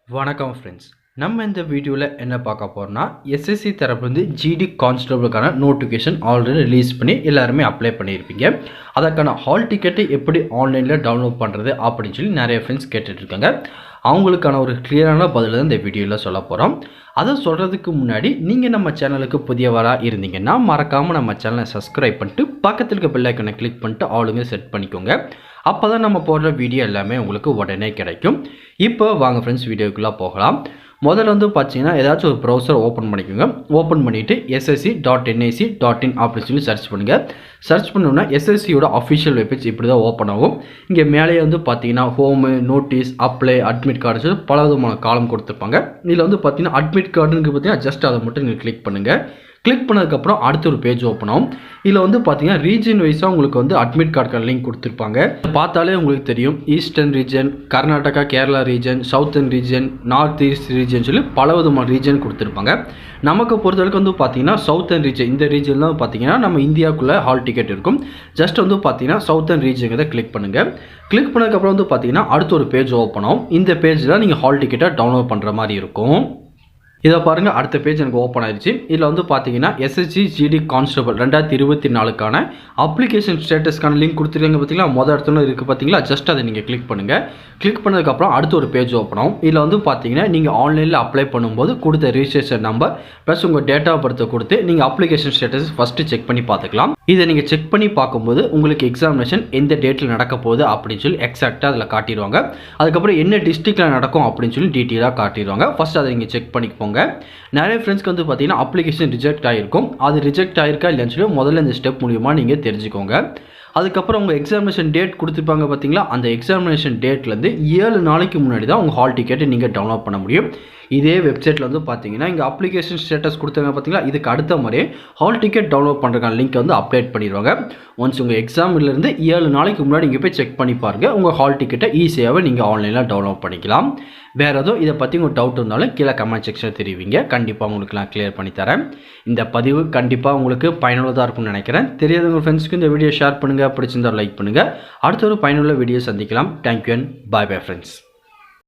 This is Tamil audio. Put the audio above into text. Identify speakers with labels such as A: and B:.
A: வணக்கம் ஃப்ரெண்ட்ஸ். நம்ம இந்த வீடியோவில் என்ன பார்க்க போகிறோம்னா, எஸ்எஸ்சி தரப்புலேருந்து ஜிடி கான்ஸ்டபிளுக்கான நோட்டிஃபிகேஷன் ஆல்ரெடி ரிலீஸ் பண்ணி எல்லாருமே அப்ளை பண்ணியிருப்பீங்க. அதற்கான ஹால் டிக்கெட்டை எப்படி ஆன்லைனில் டவுன்லோட் பண்ணுறது அப்படின்னு சொல்லி நிறைய ஃப்ரெண்ட்ஸ் கேட்டுட்ருக்காங்க. அவங்களுக்கான ஒரு கிளியரான பதில் தான் இந்த வீடியோவில் சொல்ல போகிறோம். அதை சொல்கிறதுக்கு முன்னாடி நீங்கள் நம்ம சேனலுக்கு புதியவராக இருந்தீங்கன்னா மறக்காமல் நம்ம சேனலை சப்ஸ்கிரைப் பண்ணிட்டு பக்கத்தில் இருக்க பெல் ஐக்கனை கிளிக் பண்ணிட்டு ஆளுங்க செட் பண்ணிக்கோங்க. அப்போ தான் நம்ம போடுற வீடியோ எல்லாமே உங்களுக்கு உடனே கிடைக்கும். இப்போ வாங்க ஃப்ரெண்ட்ஸ் வீடியோக்குள்ளே போகலாம். முதல்ல வந்து பார்த்தீங்கன்னா ஏதாச்சும் ஒரு ப்ரௌசர் ஓப்பன் பண்ணிக்கோங்க. ஓப்பன் பண்ணிவிட்டு ssc.nic.in அப்படின்னு சொல்லி சர்ச் பண்ணுங்கள். சர்ச் பண்ணோன்னா எஸ்எஸ்சியோட அஃபிஷியல் வெப்சைட் இப்படி தான் ஓப்பன் ஆகும். இங்கே மேலேயே வந்து பார்த்தீங்கன்னா home, notice, apply, admit card சொல்லி பல விதமான காலம் கொடுத்துருப்பாங்க. இதில் வந்து பார்த்தீங்கன்னா அட்மிட் கார்டுன்னு பார்த்தீங்கன்னா ஜஸ்ட் அதை மட்டும் நீங்கள் கிளிக் பண்ணுங்கள். கிளிக் பண்ணதுக்கப்புறம் அடுத்த ஒரு பேஜ் ஓப்பன் ஆகும். இதில் வந்து பார்த்தீங்கன்னா ரீஜன் வைஸாக உங்களுக்கு வந்து அட்மிட் கார்டுக்கான லிங்க் கொடுத்துருப்பாங்க. பார்த்தாலே உங்களுக்கு தெரியும் eastern region, Karnataka, Kerala region, southern region, north east region சொல்லி பல விதமான ரீஜன் கொடுத்துருப்பாங்க. நமக்கு பொறுத்தவரைக்கும் வந்து பார்த்தீங்கன்னா சவுத்தர்ன் ரீஜன், இந்த ரீஜன் தான் பார்த்தீங்கன்னா நம்ம இந்தியாவுக்குள்ளே ஹால் டிக்கெட் இருக்கும். ஜஸ்ட் வந்து பார்த்தீங்கன்னா சவுத்தர்ன் ரீஜன் கிளிக் பண்ணுங்கள். கிளிக் பண்ணதுக்கப்புறம் வந்து பார்த்தீங்கன்னா அடுத்த ஒரு பேஜ் ஓப்பன் ஆகும். இந்த பேஜில் நீங்கள் ஹால் டிக்கெட்டை டவுன்லோட் பண்ணுற மாதிரி இருக்கும். இதை பாருங்கள், அடுத்த பேஜ் எனக்கு ஓப்பன் ஆயிடுச்சு. இதில் வந்து பார்த்தீங்கன்னா எஸ்எஸ்சி ஜிடி கான்ஸ்டபிள் 2024க்கான அப்ளிகேஷன் ஸ்டேட்டஸ்க்கான லிங்க் கொடுத்துருக்காங்க. பார்த்தீங்களா, மொதல் இடத்துல இருக்குது பார்த்தீங்களா, ஜஸ்ட் அதை நீங்கள் கிளிக் பண்ணுங்கள். கிளிக் பண்ணதுக்கப்புறம் அடுத்த ஒரு பேஜ் ஓப்பன் ஆகும். இதில் வந்து பார்த்தீங்கன்னா நீங்கள் ஆன்லைனில் அப்ளை பண்ணும்போது கொடுத்த ரிஜிஸ்ட்ரேஷன் நம்பர் ப்ளஸ் உங்கள் டேட் ஆஃப் பர்த்தை கொடுத்து நீங்கள் அப்ளிகேஷன் ஸ்டேட்டஸ் ஃபஸ்ட்டு செக் பண்ணி பார்த்துக்கலாம். இதை நீங்கள் செக் பண்ணி பார்க்கும்போது உங்களுக்கு எக்ஸாமினேஷன் எந்த டேட்டில் நடக்க போகுது அப்படின்னு சொல்லி எக்ஸாக்டாக அதில் காட்டிடுவாங்க. அதுக்கப்புறம் என்ன டிஸ்ட்ரிக்டில் நடக்கும் அப்படின்னு சொல்லி டீட்டெயிலாக காட்டிடுவாங்க. ஃபஸ்ட் அதை நீங்கள் செக் பண்ணிப்போங்க. நிறைய ஃப்ரெண்ட்ஸ்க்கு வந்து பார்த்தீங்கன்னா அப்ளிகேஷன் ரிஜெக்ட் ஆகிருக்கும். அது ரிஜெக்ட் ஆகிருக்கா இல்லைன்னு சொல்லி முதல்ல இந்த ஸ்டெப் மூலிமா நீங்கள் தெரிஞ்சுக்கோங்க. அதுக்கப்புறம் உங்கள் எக்ஸாமினேஷன் டேட் கொடுத்துருப்பாங்க பார்த்தீங்களா, அந்த எக்ஸாமினேஷன் டேட்லேருந்து 7 நாளைக்கு முன்னாடி தான் உங்கள் ஹால் டிக்கெட்டை நீங்கள் டவுன்லோட் பண்ண முடியும். இதே வெப்சைட்டில் வந்து பார்த்தீங்கன்னா இங்கே அப்ளிகேஷன் ஸ்டேட்டஸ் கொடுத்தாங்க பார்த்தீங்களா, இதுக்கு அடுத்த மாதிரியே ஹால் டிக்கெட் டவுன்லோட் பண்ணுறதுக்கான லிங்க் வந்து அப்டேட் பண்ணிடுவாங்க. ஒன்ஸ் உங்கள் எக்ஸாமிலேருந்து 7 நாளைக்கு முன்னாடி நீங்கள் போய் செக் பண்ணி பாருங்கள். உங்கள் ஹால் டிக்கெட்டை ஈஸியாகவே நீங்கள் ஆன்லைனில் டவுன்லோட் பண்ணிக்கலாம். வேறு எதுவும் இதை பற்றி உங்கள் டவுட் இருந்தாலும் கீழே கமெண்ட் செக்ஷனில் தெரிவிங்க. கண்டிப்பாக உங்களுக்கு நான் கிளியர் பண்ணித்தரேன். இந்த பதிவு கண்டிப்பாக உங்களுக்கு பயனுள்ளதாக இருக்கும்னு நினைக்கிறேன். தெரியாதவங்க ஃப்ரெண்ட்ஸ்க்கு இந்த வீடியோ ஷேர் பண்ணுங்கள். பிடிச்சிருந்தால் லைக் பண்ணுங்கள். அடுத்த ஒரு பயனுள்ள வீடியோ சந்திக்கலாம். Thank you and bye bye friends.